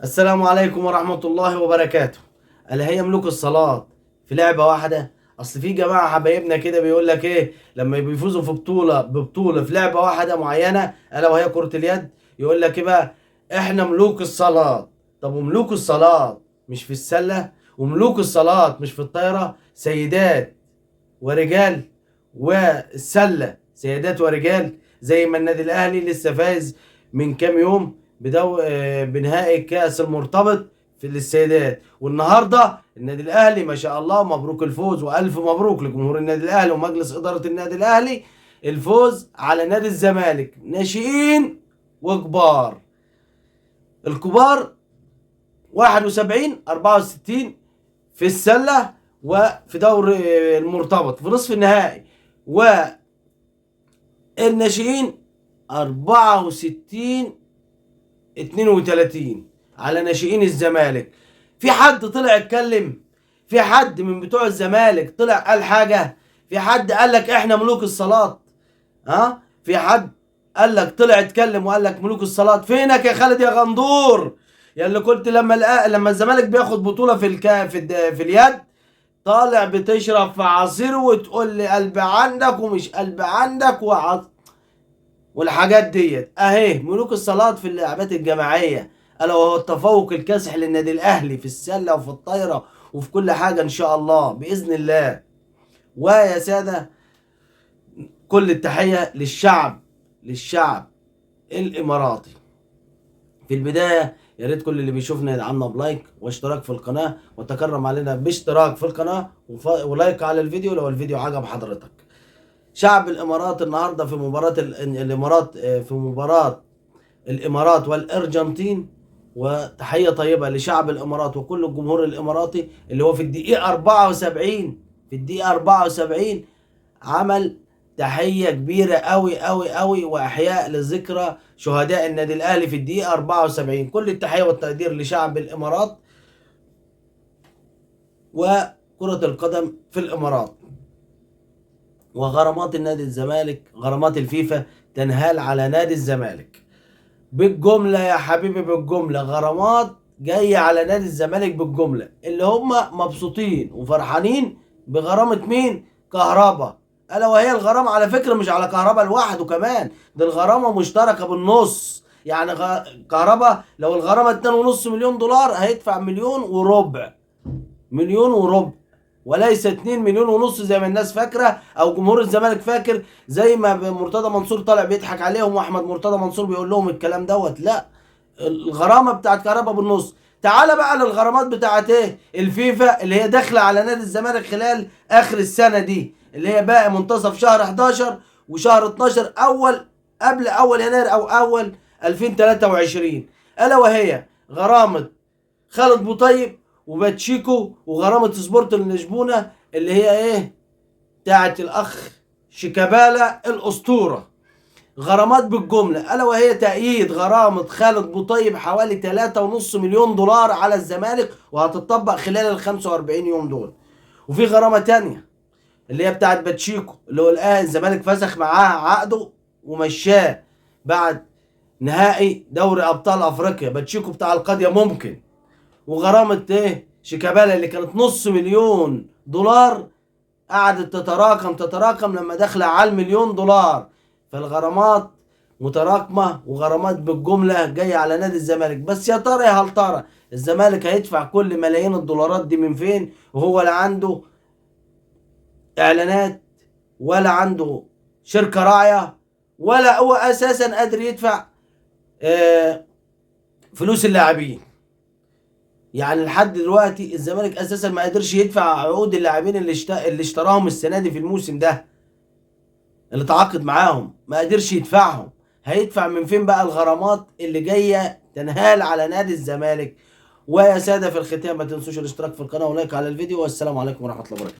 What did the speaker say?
السلام عليكم ورحمة الله وبركاته. ألا هي ملوك الصلاة في لعبة واحدة؟ أصل في جماعة حبايبنا كده بيقول لك إيه لما بيفوزوا في ببطولة في لعبة واحدة معينة ألا وهي كرة اليد، يقول لك إيه بقى؟ إحنا ملوك الصلاة. طب وملوك الصلاة مش في السلة؟ وملوك الصلاة مش في الطايرة؟ سيدات ورجال، والسلة سيدات ورجال، زي ما النادي الأهلي لسه فايز من كام يوم بنهائي كأس المرتبط في السيدات. والنهارده النادي الاهلي ما شاء الله مبروك الفوز، والف مبروك لجمهور النادي الاهلي ومجلس اداره النادي الاهلي الفوز على نادي الزمالك ناشئين وكبار. الكبار 71 64 في السله، وفي دور المرتبط في نصف النهائي، والناشئين 64 32 على ناشئين الزمالك. في حد طلع اتكلم؟ في حد من بتوع الزمالك طلع قال حاجة؟ في حد قال لك احنا ملوك الصلاة؟ ها؟ في حد قال لك طلع اتكلم وقال لك ملوك الصلاة؟ فينك يا خالد يا غندور؟ يا اللي كنت لما الزمالك بياخد بطولة في اليد طالع بتشرب في عصير وتقول لي قلب عندك ومش قلب عندك والحاجات ديت اهي ملوك الصلاة في اللعبات الجماعية، الا وهو التفوق الكاسح للنادي الاهلي في السلة وفي الطايرة وفي كل حاجة ان شاء الله باذن الله. ويا سادة كل التحية للشعب الاماراتي. في البداية يا ريت كل اللي بيشوفنا يدعمنا بلايك واشتراك في القناة، وتكرم علينا باشتراك في القناة ولايك على الفيديو لو الفيديو عجب حضرتك. شعب الامارات النهارده في مباراة الامارات في مباراة الامارات والارجنتين، وتحية طيبة لشعب الامارات وكل الجمهور الاماراتي اللي هو في الدقيقة 74 عمل تحية كبيرة قوي قوي قوي واحياء لذكرى شهداء النادي الاهلي في الدقيقة 74. كل التحية والتقدير لشعب الامارات وكرة القدم في الامارات. وغرامات النادي الزمالك، غرامات الفيفا تنهال على نادي الزمالك بالجملة يا حبيبي، بالجملة غرامات جاية على نادي الزمالك بالجملة، اللي هم مبسوطين وفرحانين بغرامة مين؟ كهربا. ألا وهي الغرامة على فكرة مش على كهربا لوحده كمان، ده الغرامة مشتركة بالنص. يعني كهربا لو الغرامة 2.5 مليون دولار هيدفع مليون وربع، مليون وربع، وليس 2 مليون ونص زي ما الناس فاكره او جمهور الزمالك فاكر، زي ما مرتضى منصور طالع بيضحك عليهم واحمد مرتضى منصور بيقول لهم الكلام دوت. لا، الغرامه بتاعت كهربا بالنص. تعال بقى للغرامات بتاعت ايه الفيفا اللي هي داخله على نادي الزمالك خلال اخر السنه دي، اللي هي باقي منتصف شهر 11 وشهر 12 قبل اول يناير او اول 2023. الا وهي غرامه خالد بوطيب وباتشيكو، وغرامة سبورت لشبونة اللي هي ايه بتاعت الاخ شيكابالا الاسطورة. غرامات بالجملة، الا وهي تأييد غرامة خالد بوطيب حوالي 3.5 مليون دولار على الزمالك، وهتطبق خلال ال 45 يوم دول. وفي غرامة تانية اللي هي بتاعت باتشيكو، اللي هو الان الزمالك فسخ معاه عقده ومشاه بعد نهائي دوري ابطال افريقيا. باتشيكو بتاع القضية ممكن. وغرامة ايه شيكابالا اللي كانت نص مليون دولار قعدت تتراكم لما دخل على المليون دولار. فالغرامات متراكمة وغرامات بالجملة جاية على نادي الزمالك. بس يا ترى يا هل ترى الزمالك هيدفع كل ملايين الدولارات دي من فين وهو لا عنده اعلانات ولا عنده شركة راعية ولا هو اساسا قادر يدفع فلوس اللاعبين؟ يعني لحد دلوقتي الزمالك اساسا ما قدرش يدفع عقود اللاعبين اللي اشتراهم السنه دي في الموسم ده، اللي تعاقد معاهم ما قدرش يدفعهم. هيدفع من فين بقى الغرامات اللي جايه تنهال على نادي الزمالك؟ ويا ساده في الختام ما تنسوش الاشتراك في القناه ولايك على الفيديو، والسلام عليكم ورحمه الله وبركاته.